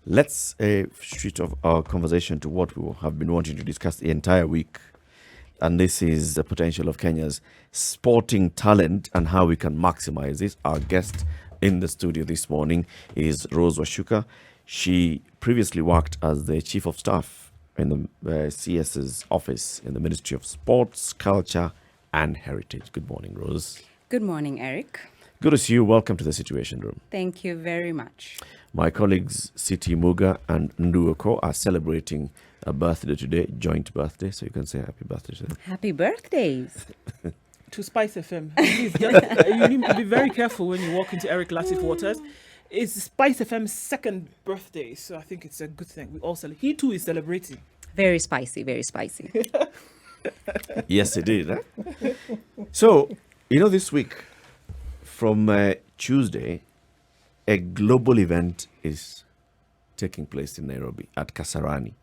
Let's switch off our conversation to what we have been wanting to discuss the entire week. And this is the potential of Kenya's sporting talent and how we can maximize this. Our guest in the studio this morning is Rose Wachuka. She previously worked as the Chief of Staff in the CS's office in the Ministry of Sports, Culture and Heritage. Good morning, Rose. Good morning, Eric. Good to see you. Welcome to the Situation Room. Thank you very much. My colleagues Siti Muga and Nduoko are celebrating a birthday today, joint birthday, so you can say happy birthday to them. Happy birthdays. To SpiceFM. Please, you need to be very careful when you walk into Eric Latif Waters. It's SpiceFM's second birthday, so I think it's a good thing. We all celebrate. He too is celebrating. Very spicy, very spicy. Yes, it did. Huh? So, this week, from Tuesday, a global event is taking place in Nairobi at Kasarani.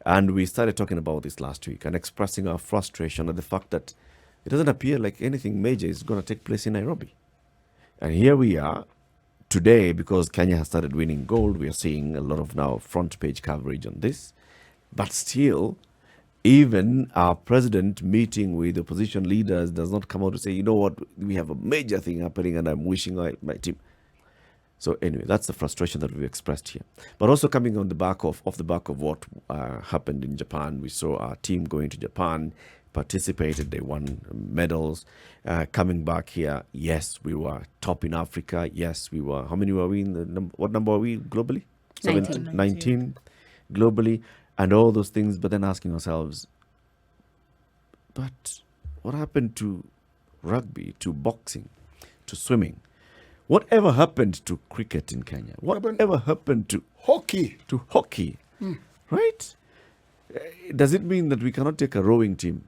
And we started talking about this last week and expressing our frustration at the fact that it doesn't appear like anything major is going to take place in Nairobi. And here we are today, because Kenya has started winning gold. We are seeing a lot of now front page coverage on this. But still, even our president meeting with opposition leaders does not come out to say, you know what, we have a major thing happening and I'm wishing my team. So anyway, that's the frustration that we've expressed here. But also coming on the back of what happened in Japan, we saw our team going to Japan, participated, they won medals. Coming back here, yes, we were top in Africa. Yes, we were. How many were we in what number are we globally? 19 globally, and all those things. But then asking ourselves, but what happened to rugby, to boxing, to swimming? Whatever happened to cricket in Kenya? Whatever happened to hockey? Right? Does it mean that we cannot take a rowing team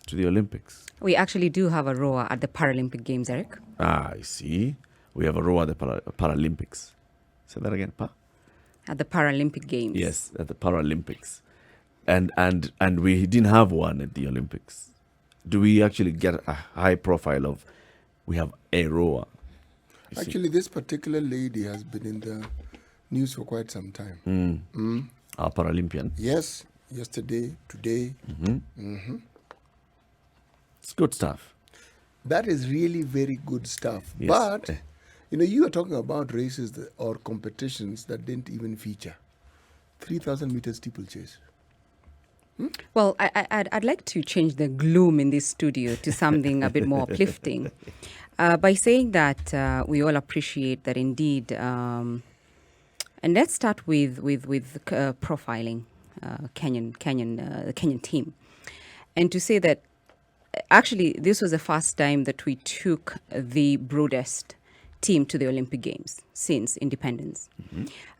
to the Olympics? We actually do have a rower at the Paralympic Games, Eric. I see. We have a rower at the Paralympics. Say that again, Pa? At the Paralympic Games. Yes, at the Paralympics. And we didn't have one at the Olympics. Do we actually get a high profile of we have a rower? Actually, this particular lady has been in the news for quite some time. Our Paralympian. Yes, yesterday, today. It's good stuff. That is really very good stuff. Yes. But, you are talking about races or competitions that didn't even feature 3,000 meter steeplechase. Well, I'd like to change the gloom in this studio to something a bit more uplifting by saying that we all appreciate that indeed. And let's start with profiling the Kenyan team, and to say that actually this was the first time that we took the broadest team to the Olympic Games since independence.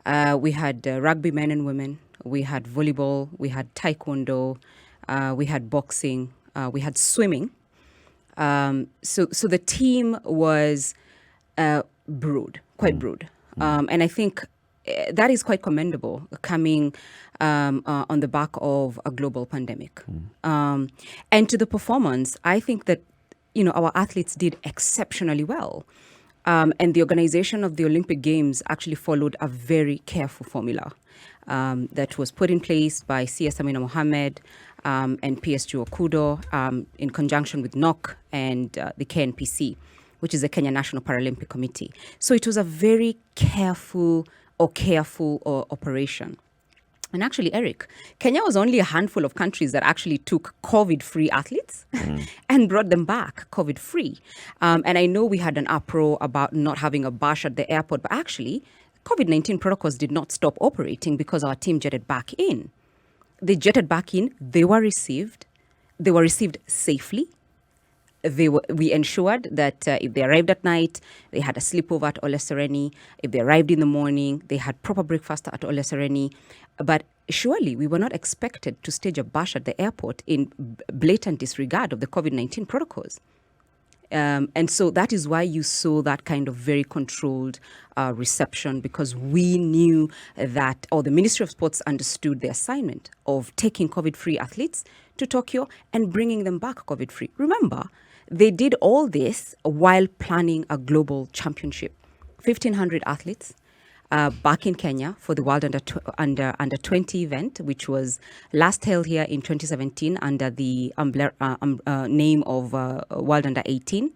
We had rugby men and women. We had volleyball, we had taekwondo, we had boxing, we had swimming. So the team was quite broad. And I think that is quite commendable coming on the back of a global pandemic. And to the performance, I think that, our athletes did exceptionally well. And the organization of the Olympic Games actually followed a very careful formula that was put in place by CS Amina Mohammed and PSG Okudo in conjunction with NOC and the KNPC, which is the Kenya National Paralympic Committee. So it was a very careful operation. And actually, Eric, Kenya was only a handful of countries that actually took COVID-free athletes and brought them back COVID-free. And I know we had an uproar about not having a bash at the airport, but actually, COVID-19 protocols did not stop operating because our team jetted back in. They jetted back in, they were received safely. We ensured that if they arrived at night, they had a sleepover at Ole Sereni. If they arrived in the morning, they had proper breakfast at Ole Sereni. But surely we were not expected to stage a bash at the airport in blatant disregard of the COVID-19 protocols. And so that is why you saw that kind of very controlled reception, because we knew that, or the Ministry of Sports understood the assignment of taking COVID-free athletes to Tokyo and bringing them back COVID-free. Remember, they did all this while planning a global championship. 1,500 athletes, back in Kenya for the World Under 20 event, which was last held here in 2017 under the name of World Under 18.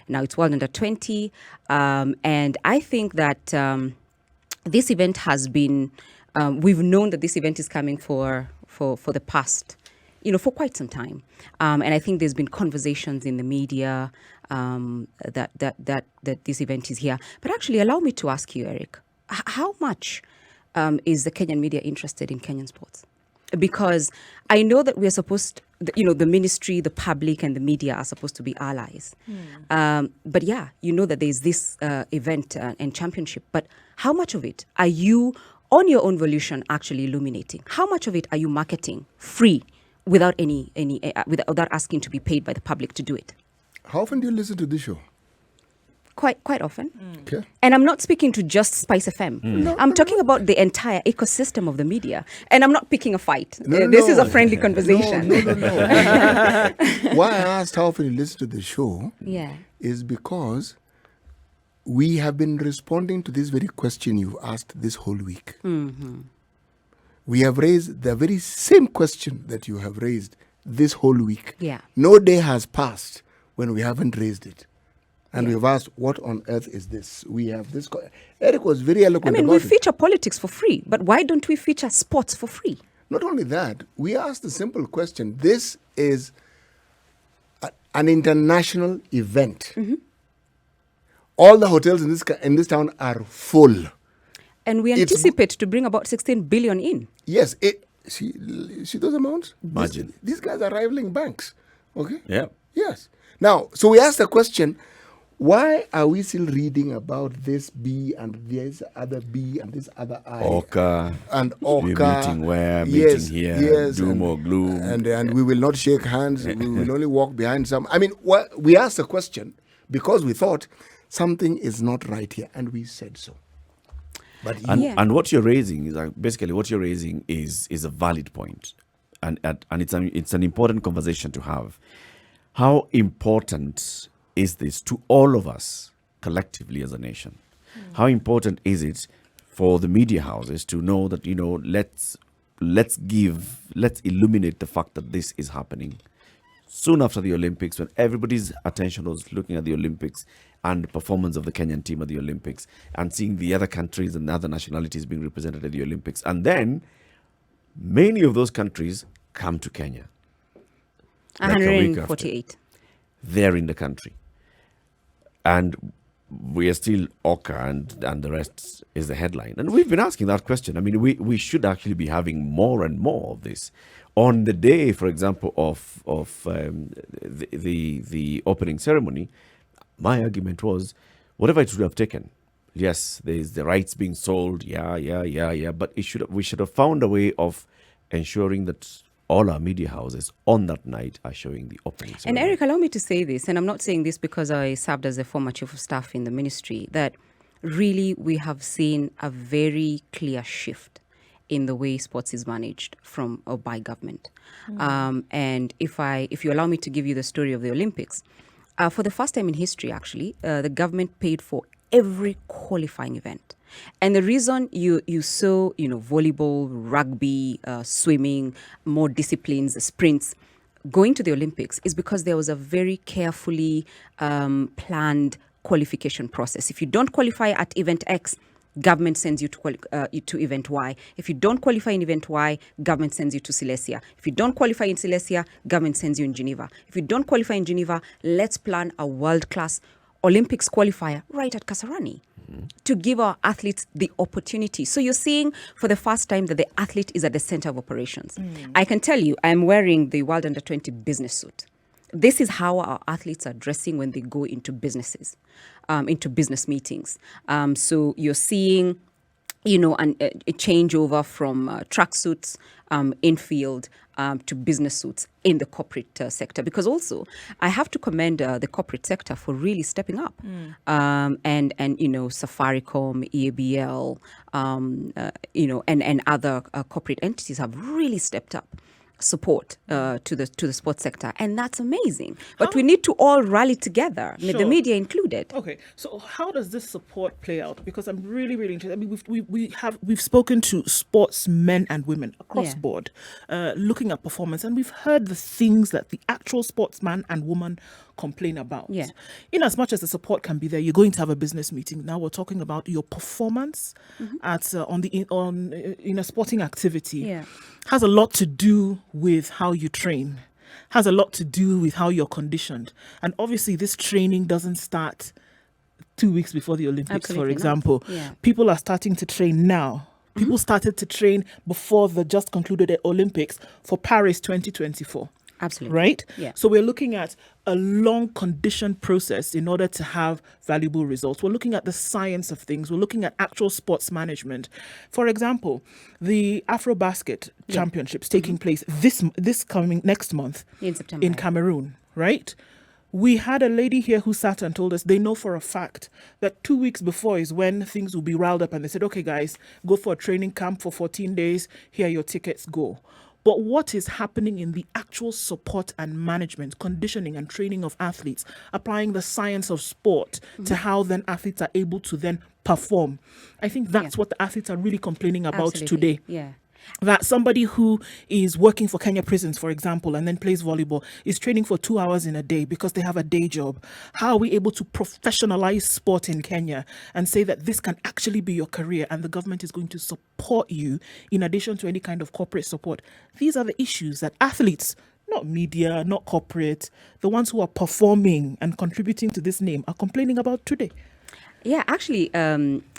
Now it's World Under 20. And I think that this event has been, we've known that this event is coming for the past, for quite some time. And I think there's been conversations in the media that this event is here. But actually, allow me to ask you, Eric, how much is the Kenyan media interested in Kenyan sports? Because I know that we are supposed, the ministry, the public, and the media are supposed to be allies. But yeah, that there's this event and championship. But how much of it are you, on your own volition, actually illuminating? How much of it are you marketing free without without asking to be paid by the public to do it? How often do you listen to this show? Quite often. Okay. And I'm not speaking to just SpiceFM. I'm talking about the entire ecosystem of the media. And I'm not picking a fight. This is a friendly conversation. No. Why I asked how often you listen to the show is because we have been responding to this very question you've asked this whole week. We have raised the very same question that you have raised this whole week. Yeah. No day has passed when we haven't raised it. And we've asked, what on earth is this? We have this. Eric was very eloquent about we it. feature politics for free, but why don't we feature sports for free? Not only that, we asked the simple question. This is an international event. All the hotels in this town are full. And we anticipate to bring about 16 billion in. Yes. See those amounts? Imagine. These guys are rivaling banks. Okay? Yeah. Yes. Now, so we asked the question, why are we still reading about this B and this other B and this other I? Orca. And Orca. Meeting where, Yes, meeting here, yes, doom or gloom. And we will not shake hands. We will only walk behind some. I mean, we asked the question because we thought something is not right here, and we said so. But and what you're raising is basically what you're raising is a valid point, and it's an important conversation to have. How important is this to all of us collectively as a nation? How important is it for the media houses to know that let's illuminate the fact that this is happening soon after the Olympics, when everybody's attention was looking at the Olympics and the performance of the Kenyan team at the Olympics, and seeing the other countries and other nationalities being represented at the Olympics. And then many of those countries come to Kenya. 148. They're in the country. And we are still Orca, and the rest is the headline. And we've been asking that question. I mean, we should actually be having more and more of this. On the day, for example, of the opening ceremony, my argument was, whatever it should have taken, yes, there's the rights being sold, but we should have found a way of ensuring that all our media houses on that night are showing the opening ceremony. And Eric, allow me to say this, and I'm not saying this because I served as a former chief of staff in the ministry, that really we have seen a very clear shift in the way sports is managed from or by government. And if you allow me to give you the story of the Olympics, for the first time in history, actually, the government paid for every qualifying event. And the reason you saw, volleyball, rugby, swimming, more disciplines, sprints, going to the Olympics is because there was a very carefully planned qualification process. If you don't qualify at event X, government sends you to event Y. If you don't qualify in event Y, government sends you to Silesia. If you don't qualify in Silesia, government sends you in Geneva. If you don't qualify in Geneva, let's plan a world-class Olympics qualifier right at Kasarani to give our athletes the opportunity. So you're seeing for the first time that the athlete is at the center of operations. I can tell you, I'm wearing the World Under 20 business suit. This is how our athletes are dressing when they go into businesses, into business meetings. So you're seeing, a changeover from tracksuits in-field to business suits in the corporate sector. Because also, I have to commend the corporate sector for really stepping up. And Safaricom, EABL, and other corporate entities have really stepped up. support to the sports sector, and that's amazing. But we need to all rally together, the media included. Okay, so how does this support play out? Because I'm really, really interested. I mean, we've spoken to sportsmen and women across board, looking at performance, and we've heard the things that the actual sportsman and woman complain about. Yeah. In as much as the support can be there, you're going to have a business meeting. Now we're talking about your performance at in a sporting activity. Yeah. Has a lot to do with how you train. Has a lot to do with how you're conditioned. And obviously this training doesn't start 2 weeks before the Olympics, Absolutely for example. Yeah. People are starting to train now. People started to train before the just concluded Olympics for Paris 2024. Absolutely. Right? Yeah. So we're looking at a long conditioned process in order to have valuable results. We're looking at the science of things. We're looking at actual sports management. For example, the AfroBasket Championships taking place this coming next month in September in Cameroon, right? We had a lady here who sat and told us they know for a fact that 2 weeks before is when things will be riled up, and they said, okay, guys, go for a training camp for 14 days. Here are your tickets, go. But what is happening in the actual support and management, conditioning and training of athletes, applying the science of sport to how then athletes are able to then perform? I think that's what the athletes are really complaining about today. Yeah. That somebody who is working for Kenya prisons, for example, and then plays volleyball is training for 2 hours in a day because they have a day job. How are we able to professionalize sport in Kenya and say that this can actually be your career and the government is going to support you in addition to any kind of corporate support? These are the issues that athletes, not media, not corporate, the ones who are performing and contributing to this name are complaining about today. Yeah, actually,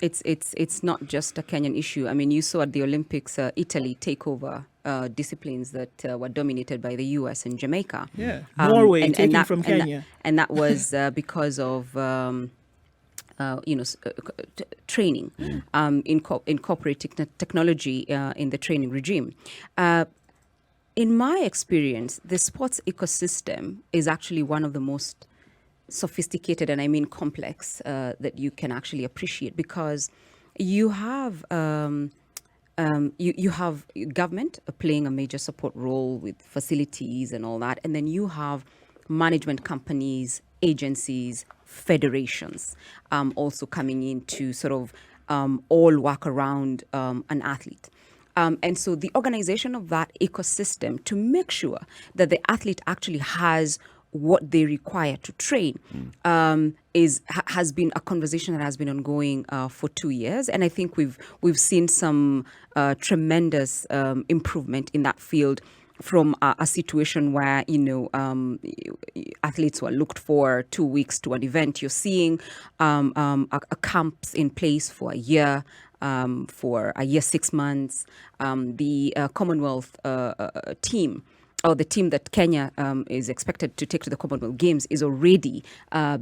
it's not just a Kenyan issue. I mean, you saw at the Olympics, Italy take over disciplines that were dominated by the US and Jamaica. Yeah, Norway taking from Kenya. And that was because of training, incorporate technology in the training regime. In my experience, the sports ecosystem is actually one of the most sophisticated, and I mean complex, that you can actually appreciate, because you have you have government playing a major support role with facilities and all that, and then you have management companies, agencies, federations also coming in to sort of all work around an athlete. And so the organization of that ecosystem to make sure that the athlete actually has what they require to train has been a conversation that has been ongoing for 2 years, and I think we've seen some tremendous improvement in that field from a situation where athletes were looked for 2 weeks to an event. You're seeing a camps in place for a year. For a year, 6 months, the Commonwealth team, or the team that Kenya is expected to take to the Commonwealth Games, is already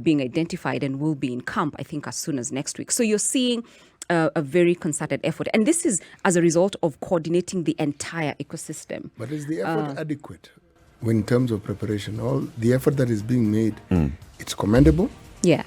being identified and will be in camp, I think, as soon as next week. So you're seeing a very concerted effort. And this is as a result of coordinating the entire ecosystem. But is the effort adequate in terms of preparation? All the effort that is being made, it's commendable. Yeah.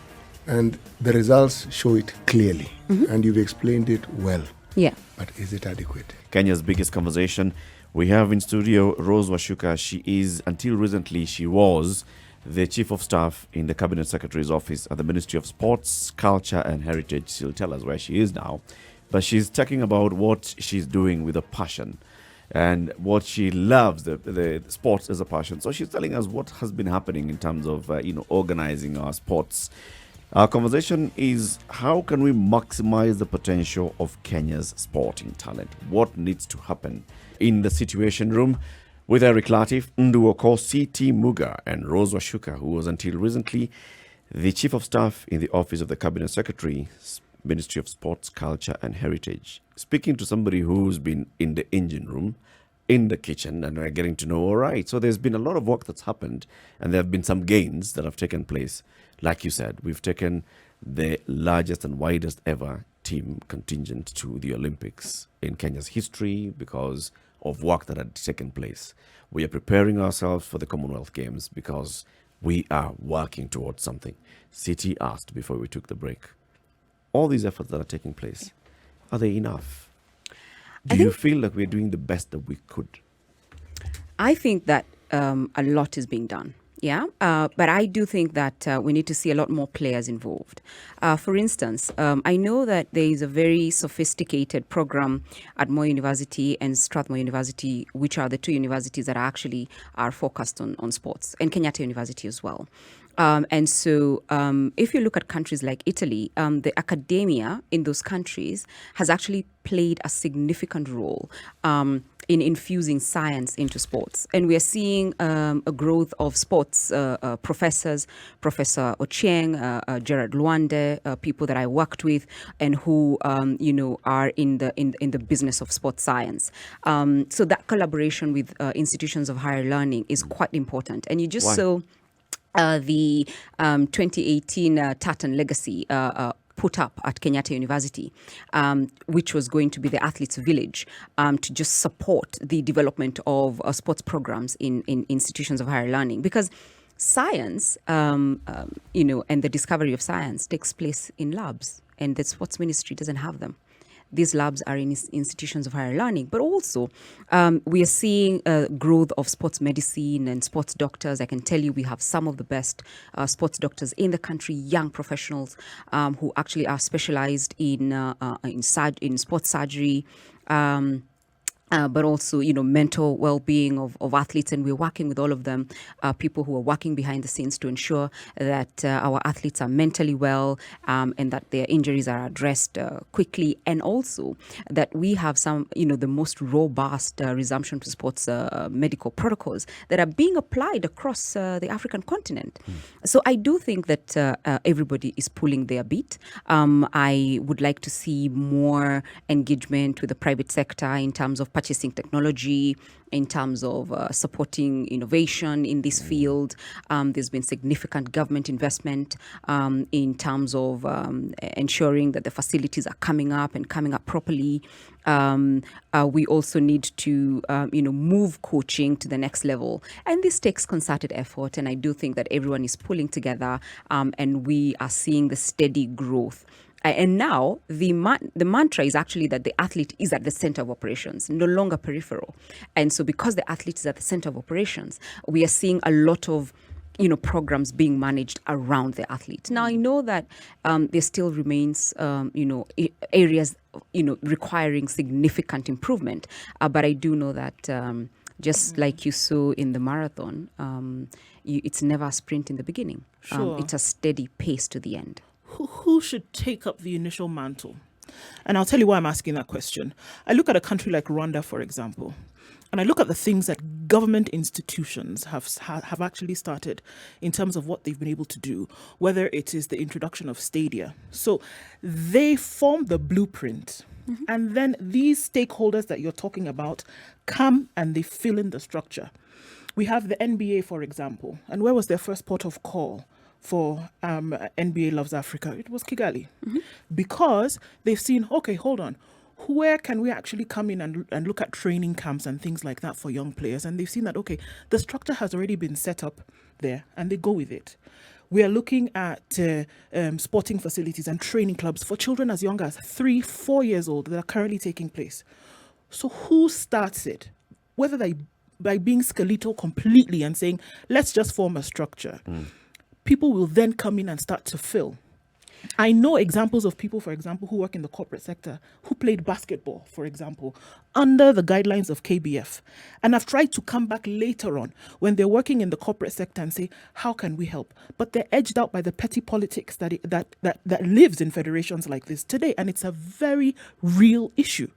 And the results show it clearly. And you've explained it well. Yeah. But is it adequate? Kenya's biggest conversation. We have in studio Rose Wachuka. She is, until recently, she was the Chief of Staff in the Cabinet Secretary's office at the Ministry of Sports, Culture and Heritage. She'll tell us where she is now. But she's talking about what she's doing with a passion and what she loves, the sports as a passion. So she's telling us what has been happening in terms of, organizing our sports. Our conversation is, how can we maximize the potential of Kenya's sporting talent? What needs to happen? In the Situation Room with Eric Latif, Nduoko, C.T. Muga and Rose Wachuka, who was until recently the Chief of Staff in the Office of the Cabinet Secretary, Ministry of Sports, Culture and Heritage. Speaking to somebody who's been in the engine room, in the kitchen, and we're getting to know, all right, so there's been a lot of work that's happened, and there have been some gains that have taken place. Like you said, we've taken the largest and widest ever team contingent to the Olympics in Kenya's history because of work that had taken place. We are preparing ourselves for the Commonwealth Games because we are working towards something. City asked before we took the break, all these efforts that are taking place, are they enough? Do you feel like we're doing the best that we could? I think that a lot is being done. Yeah, but I do think that we need to see a lot more players involved. For instance, I know that there is a very sophisticated program at Moy University and Strathmore University, which are the two universities that actually are focused on sports, and Kenyatta University as well. And so if you look at countries like Italy, the academia in those countries has actually played a significant role in infusing science into sports. And we are seeing a growth of sports professors, Professor Ochieng, Gerard Luande, people that I worked with and who, are in the business of sports science. So that collaboration with institutions of higher learning is quite important. And you just saw the 2018 Tartan Legacy put up at Kenyatta University, which was going to be the Athletes Village to just support the development of sports programs in institutions of higher learning. Because science, and the discovery of science takes place in labs, and the sports ministry doesn't have them. These labs are in institutions of higher learning, but also we are seeing growth of sports medicine and sports doctors. I can tell you we have some of the best sports doctors in the country, young professionals who actually are specialized in sports surgery. But also, mental well-being of athletes. And we're working with all of them, people who are working behind the scenes to ensure that our athletes are mentally well and that their injuries are addressed quickly. And also that we have some, the most robust resumption to sports medical protocols that are being applied across the African continent. So I do think that everybody is pulling their beat. I would like to see more engagement with the private sector in terms of purchasing technology, in terms of supporting innovation in this field. There's been significant government investment in terms of ensuring that the facilities are coming up properly. We also need to, move coaching to the next level. And this takes concerted effort. And I do think that everyone is pulling together and we are seeing the steady growth. And now the mantra is actually that the athlete is at the center of operations, no longer peripheral. And so because the athlete is at the center of operations, we are seeing a lot of programs being managed around the athlete. Now, I know that there still remains, areas, requiring significant improvement. But I do know that just like you saw in the marathon, it's never a sprint in the beginning. Sure. It's a steady pace to the end. Who should take up the initial mantle? And I'll tell you why I'm asking that question. I look at a country like Rwanda, for example, and I look at the things that government institutions have actually started in terms of what they've been able to do, whether it is the introduction of stadia. So they form the blueprint, and then these stakeholders that you're talking about come and they fill in the structure. We have the NBA, for example, and where was their first port of call for NBA Loves Africa? It was Kigali. Because they've seen, okay, hold on, where can we actually come in and look at training camps and things like that for young players? And they've seen that, okay, the structure has already been set up there and they go with it. We are looking at sporting facilities and training clubs for children as young as 3-4 years old that are currently taking place. So who starts it? Whether by being skeletal completely and saying, let's just form a structure. People will then come in and start to fill. I know examples of people, for example, who work in the corporate sector, who played basketball, for example, under the guidelines of KBF. And I've tried to come back later on when they're working in the corporate sector and say, how can we help? But they're edged out by the petty politics that lives in federations like this today. And it's a very real issue.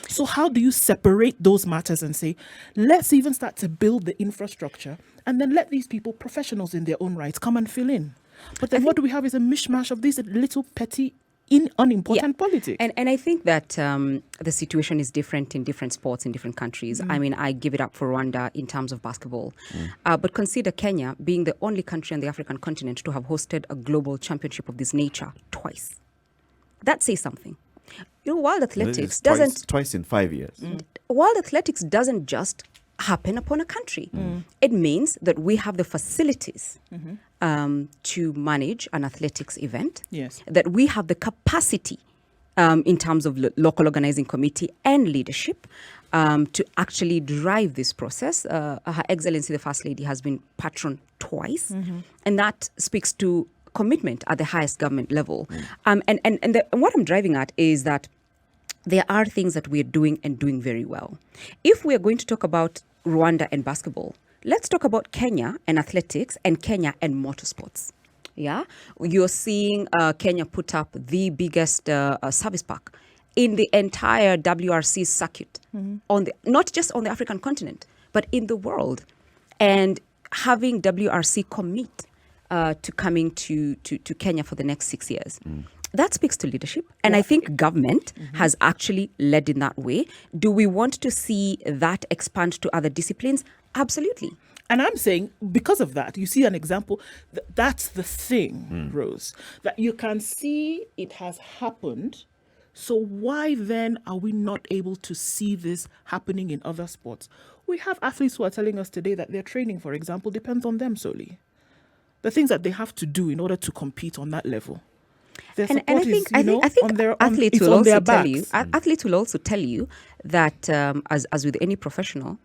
So how do you separate those matters and say, let's even start to build the infrastructure and then let these people, professionals in their own rights, come and fill in? But then what do we have is a mishmash of these little petty, unimportant politics. And I think that the situation is different in different sports in different countries. I mean, I give it up for Rwanda in terms of basketball. But consider Kenya being the only country on the African continent to have hosted a global championship of this nature twice. That says something. World athletics doesn't... Twice in 5 years. World athletics doesn't just happen upon a country. It means that we have the facilities to manage an athletics event. Yes. That we have the capacity in terms of local organizing committee and leadership. to actually drive this process. Her Excellency, the First Lady, has been patron twice, and that speaks to commitment at the highest government level. And what I'm driving at is that there are things that we're doing and doing very well. If we are going to talk about Rwanda and basketball, let's talk about Kenya and athletics and Kenya and motorsports. Yeah, you're seeing Kenya put up the biggest service park in the entire WRC circuit, not just on the African continent, but in the world. And having WRC commit to coming to Kenya for the next 6 years. That speaks to leadership. And I think government has actually led in that way. Do we want to see that expand to other disciplines? Absolutely. And I'm saying, because of that, you see an example, that's the thing, Rose, that you can see it has happened. So why then are we not able to see this happening in other sports? We have athletes who are telling us today that their training, for example, depends on them solely. The things that they have to do in order to compete on that level. And I think athletes will also tell you that as with any professional,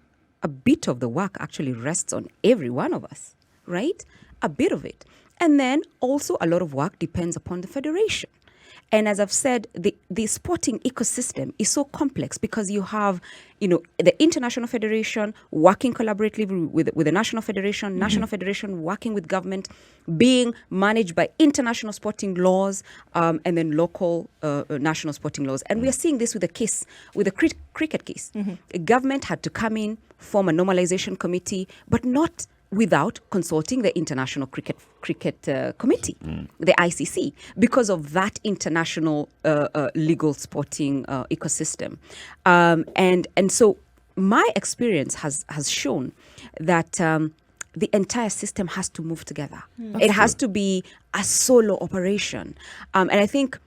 a bit of the work actually rests on every one of us, right? A bit of it. And then also a lot of work depends upon the federation. And as I've said, the sporting ecosystem is so complex because you have, the international federation working collaboratively with the national federation working with government, being managed by international sporting laws, and then local national sporting laws. And we are seeing this with the cricket case. The government had to come in, form a normalization committee, but not without consulting the International Cricket Committee, the ICC, because of that international legal sporting ecosystem. And so my experience has shown that the entire system has to move together. It has to be a solo operation. And I think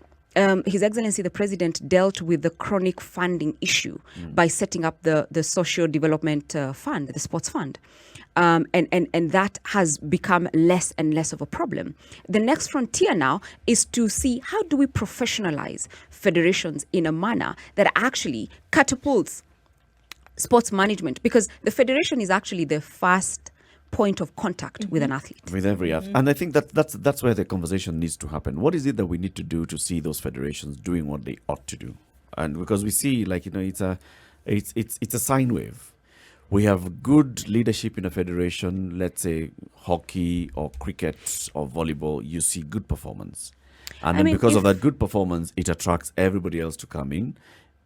His Excellency the President dealt with the chronic funding issue by setting up the Social Development Fund, the Sports Fund. And that has become less and less of a problem. The next frontier now is to see how do we professionalize federations in a manner that actually catapults sports management, because the federation is actually the first point of contact with an athlete. With every athlete. And I think that's where the conversation needs to happen. What is it that we need to do to see those federations doing what they ought to do? And because we see, it's a sine wave. We have good leadership in a federation, let's say hockey or cricket or volleyball, you see good performance. And then because of that good performance, it attracts everybody else to come in.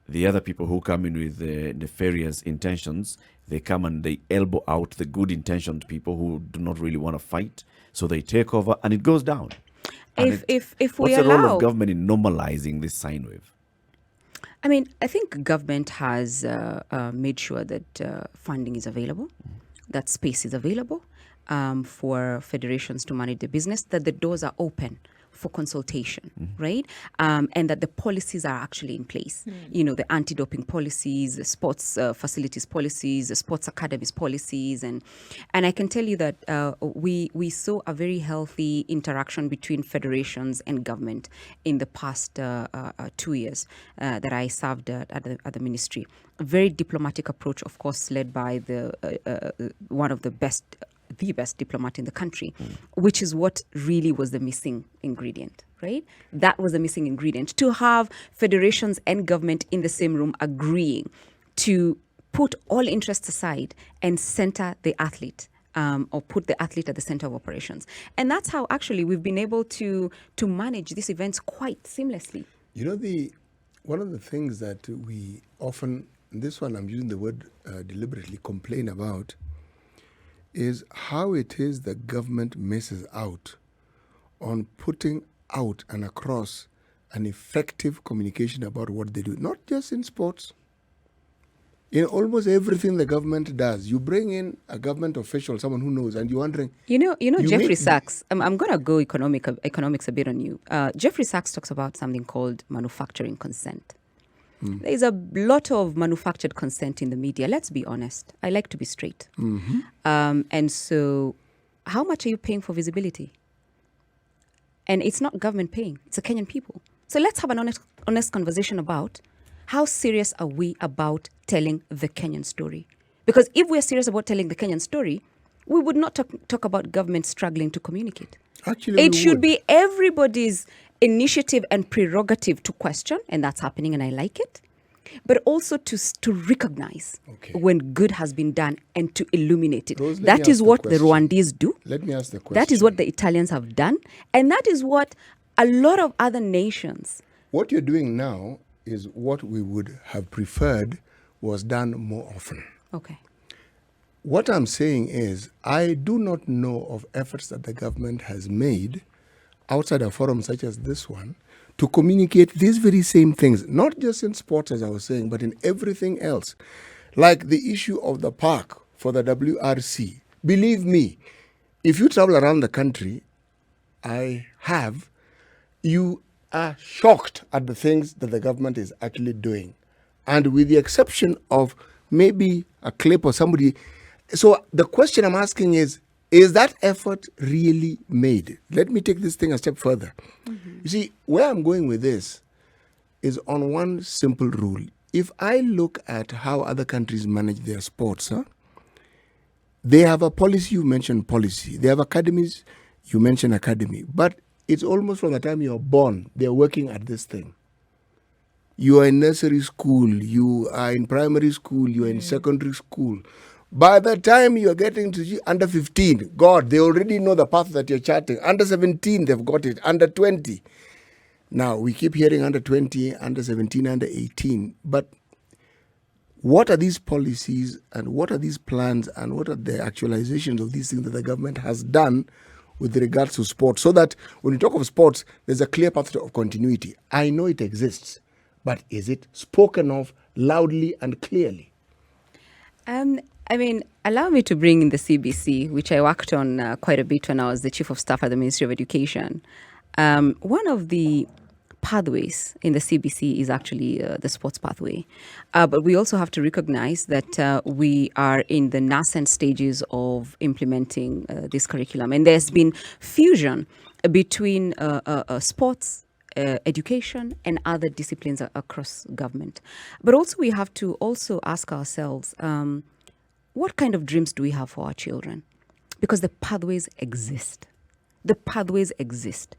The other people who come in with nefarious intentions, they come and they elbow out the good intentioned people who do not really want to fight. So they take over and it goes down. If we what's the role of government in normalizing this sine wave? I think government has made sure that funding is available, that space is available for federations to manage the business, that the doors are open for consultation, right? And that the policies are actually in place. The anti-doping policies, the sports facilities policies, the sports academies policies. And I can tell you that we saw a very healthy interaction between federations and government in the past 2 years that I served at the ministry. A very diplomatic approach, of course, led by one of the best diplomat in the country, which is what really was the missing ingredient, right? That was the missing ingredient, to have federations and government in the same room agreeing to put all interests aside and center the athlete, or put the athlete at the center of operations. And that's how actually we've been able to manage these events quite seamlessly. One of the things that we often, this one I'm using the word deliberately, complain about, is how it is the government misses out on putting out and across an effective communication about what they do, not just in sports. In almost everything the government does, you bring in a government official, someone who knows, and you're wondering. Jeffrey Sachs. I'm going to go economics a bit on you. Jeffrey Sachs talks about something called manufacturing consent. There's a lot of manufactured consent in the media. Let's be honest. I like to be straight. And so how much are you paying for visibility? And it's not government paying. It's the Kenyan people. So let's have an honest conversation about how serious are we about telling the Kenyan story? Because if we're serious about telling the Kenyan story, we would not talk about government struggling to communicate. Actually, It we should would. be everybody's initiative and prerogative to question, and that's happening, and I like it. But also to recognize when good has been done and to illuminate it. Rose, let me That ask is the what the question. Rwandese do. Let me ask the question. That is what the Italians have done. And that is what a lot of other nations. What you're doing now is what we would have preferred was done more often. Okay. What I'm saying is, I do not know of efforts that the government has made outside a forum such as this one to communicate these very same things, not just in sports, as I was saying, but in everything else. Like the issue of the park for the WRC. Believe me, if you travel around the country, you are shocked at the things that the government is actually doing. And with the exception of maybe a clip or somebody. So the question I'm asking is that effort really made? Let me take this thing a step further. You see, where I'm going with this is on one simple rule. If I look at how other countries manage their sports, they have a policy, you mentioned policy. They have academies, you mentioned academy. But it's almost from the time you're born, they're working at this thing. You are in nursery school, you are in primary school, you are in secondary school. By the time you're getting to under 15, God, they already know the path that you're charting. Under 17, they've got it. Under 20. Now, we keep hearing under 20, under 17, under 18. But what are these policies and what are these plans and what are the actualizations of these things that the government has done with regards to sports? So that when we talk of sports, there's a clear path of continuity. I know it exists, but is it spoken of loudly and clearly? Allow me to bring in the CBC, which I worked on quite a bit when I was the Chief of Staff at the Ministry of Education. One of the pathways in the CBC is actually the sports pathway. But we also have to recognize that we are in the nascent stages of implementing this curriculum. And there's been fusion between sports, education, and other disciplines across government. But also we have to also ask ourselves, what kind of dreams do we have for our children? Because the pathways exist. The pathways exist.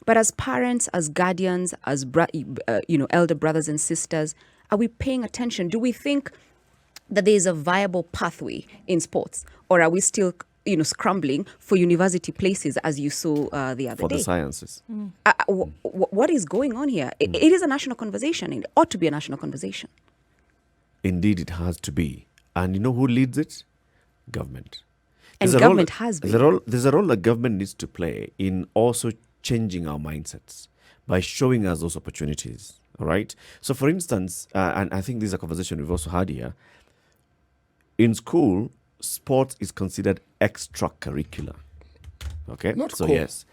But as parents, as guardians, as elder brothers and sisters, are we paying attention? Do we think that there is a viable pathway in sports, or are we still, scrambling for university places, as you saw the other day? For the sciences. What is going on here? It is a national conversation. It ought to be a national conversation. Indeed, it has to be. And you know who leads it? Government. And government has been. There's a role that government needs to play in also changing our mindsets by showing us those opportunities. All right. So, for instance, and I think this is a conversation we've also had here. In school, sports is considered extracurricular. Okay. Not so core. yes,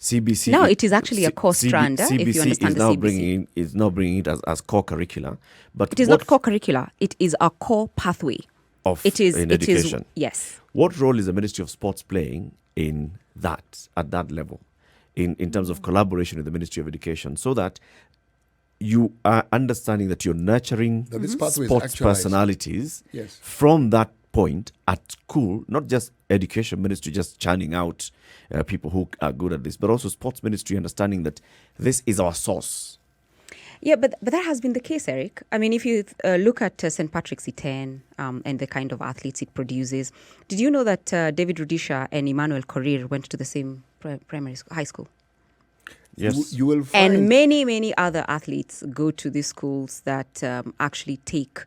CBC. No, it is actually a core strand. If you CBC understand is the now CBC, is now bringing it as core curricular, but it is not core curricular. It is a core pathway. It is in education. Yes. What role is the Ministry of Sports playing in that, at that level, in terms of collaboration with the Ministry of Education, so that you are understanding that you're nurturing That this pathway is sports actualized. personalities Yes. from that point at school, not just education ministry just churning out people who are good at this, but also sports ministry understanding that this is our source. Yeah, but that has been the case, Eric. I mean, if you look at St. Patrick's E10 and the kind of athletes it produces, did you know that David Rudisha and Emmanuel Korir went to the same high school? Yes. You will find. And many other athletes go to these schools that actually take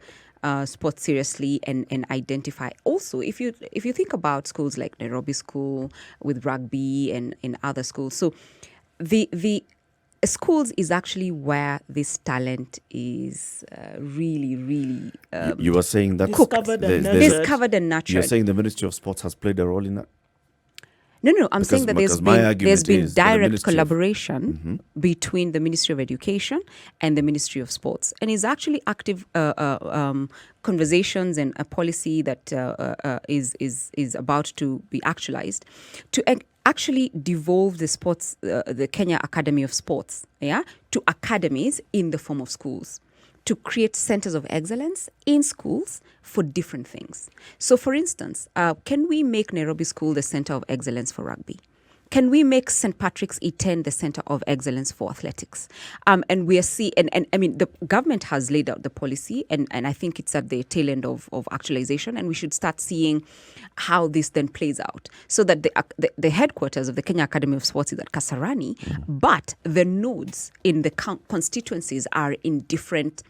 sports seriously and identify. Also, if you think about schools like Nairobi School with rugby and in other schools, so the schools is actually where this talent is really You were saying that Discovered and discovered and nurtured. You're saying the Ministry of Sports has played a role in that? No, I'm saying that because my argument there's been is that the direct Ministry of- collaboration between the Ministry of Education and the Ministry of Sports. And it's actually active conversations and a policy that is about to be actualized to actually devolve the sports, the Kenya Academy of Sports, to academies in the form of schools, to create centers of excellence in schools for different things. So, for instance, can we make Nairobi School the center of excellence for rugby? Can we make St. Patrick's Iten the center of excellence for athletics? And we are and I mean, the government has laid out the policy, and I think it's at the tail end of actualization, and we should start seeing how this then plays out. So that the headquarters of the Kenya Academy of Sports is at Kasarani, but the nodes in the constituencies are in different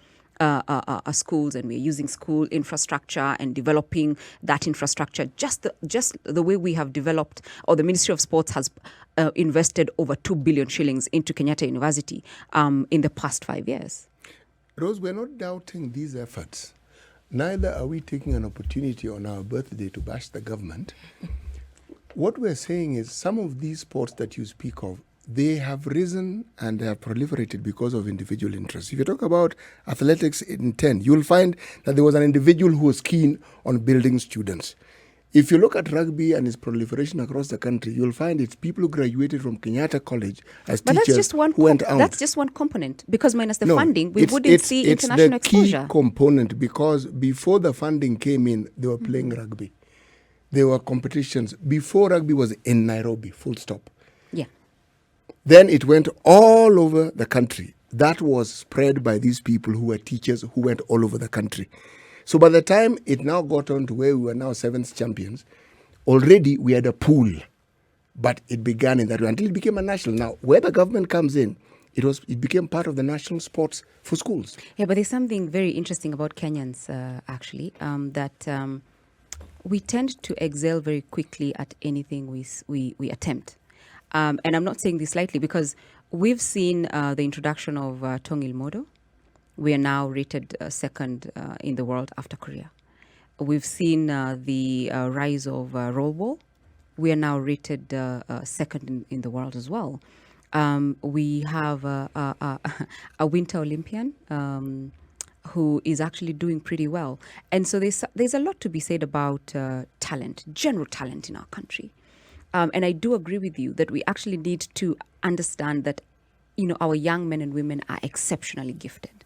schools, and we're using school infrastructure and developing that infrastructure just the way we have developed, or the Ministry of Sports has invested over 2 billion shillings into Kenyatta University in the past 5 years. Rose, we're not doubting these efforts. Neither are we taking an opportunity on our birthday to bash the government. What we're saying is some of these sports that you speak of, they have risen and they have proliferated because of individual interests. If you talk about athletics in 10, you'll find that there was an individual who was keen on building students. If you look at rugby and its proliferation across the country, you'll find it's people who graduated from Kenyatta College as but teachers that's just one who went out. That's just one component, because minus the funding, we wouldn't see international exposure. It's the key component, because before the funding came in, they were playing rugby. There were competitions. Before rugby was in Nairobi, full stop. Yeah. Then it went all over the country. That was spread by these people who were teachers who went all over the country. So by the time it now got on to where we were now 7th champions, already we had a pool. But it began in that way until it became a national. Now, where the government comes in, it became part of the national sports for schools. Yeah, but there's something very interesting about Kenyans, actually, that we tend to excel very quickly at anything we attempt. And I'm not saying this lightly, because we've seen the introduction of Tongil Modo. We are now rated second in the world after Korea. We've seen the rise of rollball. We are now rated second in the world as well. We have a Winter Olympian who is actually doing pretty well. And so there's a lot to be said about talent, general talent in our country. And I do agree with you that we actually need to understand that, our young men and women are exceptionally gifted.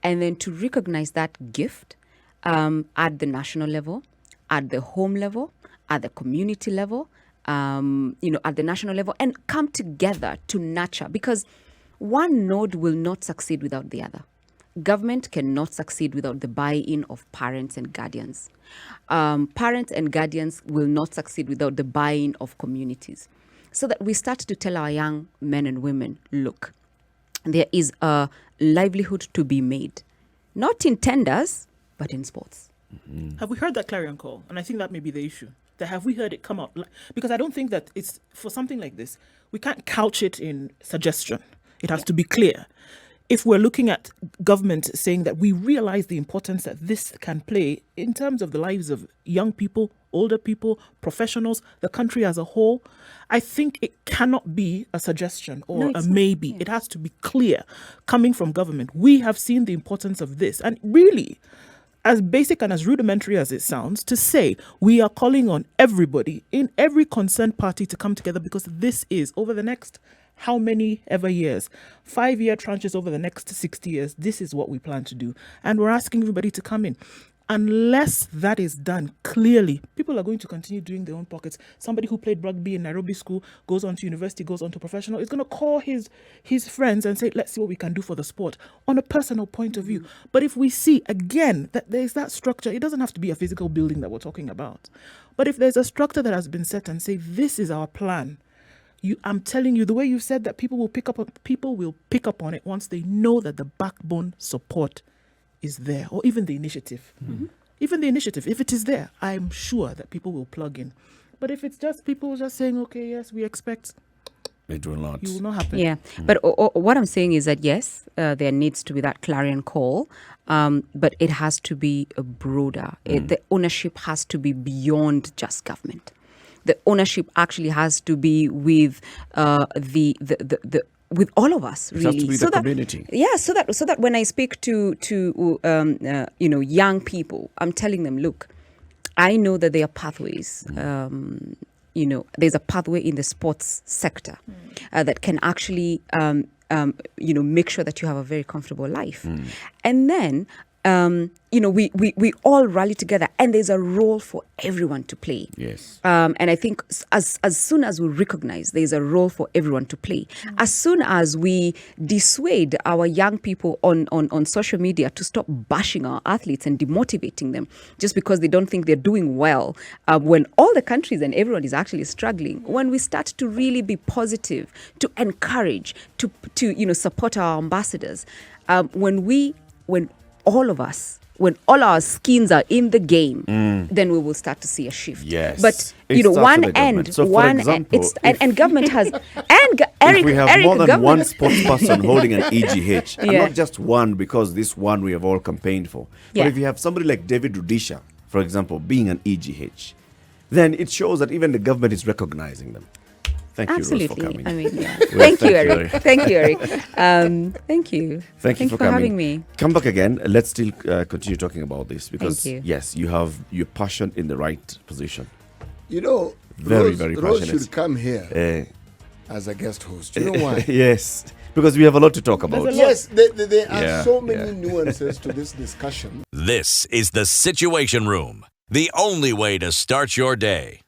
And then to recognize that gift at the national level, at the home level, at the community level, at the national level, and come together to nurture, because one node will not succeed without the other. Government cannot succeed without the buy-in of parents and guardians. Parents and guardians will not succeed without the buy-in of communities. So that we start to tell our young men and women, look, there is a livelihood to be made, not in tenders, but in sports. Mm-hmm. Have we heard that clarion call? And I think that may be the issue. That have we heard it come out? Because I don't think that it's, for something like this, we can't couch it in suggestion. It has to be clear. If we're looking at government saying that we realize the importance that this can play in terms of the lives of young people, older people, professionals, the country as a whole, I think it cannot be a suggestion or a maybe. Yeah. It has to be clear coming from government. We have seen the importance of this. And really, as basic and as rudimentary as it sounds, to say we are calling on everybody in every concerned party to come together, because this is over the next how many ever years, 5-year tranches over the next 60 years, this is what we plan to do. And we're asking everybody to come in. Unless that is done clearly, people are going to continue doing their own pockets. Somebody who played rugby in Nairobi school, goes on to university, goes on to professional, is going to call his friends and say, let's see what we can do for the sport on a personal point of view. But if we see, again, that there's that structure, it doesn't have to be a physical building that we're talking about. But if there's a structure that has been set and say, this is our plan, I'm telling you, the way you said that people will pick up on it once they know that the backbone support is there, or even the initiative. Mm-hmm. Even the initiative, if it is there, I'm sure that people will plug in. But if it's just people just saying, okay, yes, we expect, it will not. It will not happen. Yeah, but what I'm saying is that yes, there needs to be that clarion call, but it has to be broader. The ownership has to be beyond just government. The ownership actually has to be with with all of us, really. It has to be the community. Yeah, so that when I speak to young people, I'm telling them, look, I know that there are pathways. There's a pathway in the sports sector that can actually make sure that you have a very comfortable life. And then, we all rally together, and there's a role for everyone to play. Yes. And I think as soon as we recognize there's a role for everyone to play, as soon as we dissuade our young people on social media to stop bashing our athletes and demotivating them just because they don't think they're doing well, when all the countries and everyone is actually struggling, when we start to really be positive, to encourage, to support our ambassadors, when all our skins are in the game, then we will start to see a shift. Yes. But and government has Eric. If we have Eric, more than government, one sports person holding an EGH, and not just one, because this one we have all campaigned for. But if you have somebody like David Rudisha, for example, being an EGH, then it shows that even the government is recognizing them. Thank you, Rose, for absolutely. coming. I mean, Thank you, Eric. Thank you, Eric. Thank you. Thank you for coming. Having me. Come back again. Let's still continue talking about this, because Thank you. Yes, you have your passion in the right position. Very very Rose passionate. should come here as a guest host. You know why? Yes, because we have a lot to talk about. Yes, there are so many nuances to this discussion. This is the Situation Room, the only way to start your day.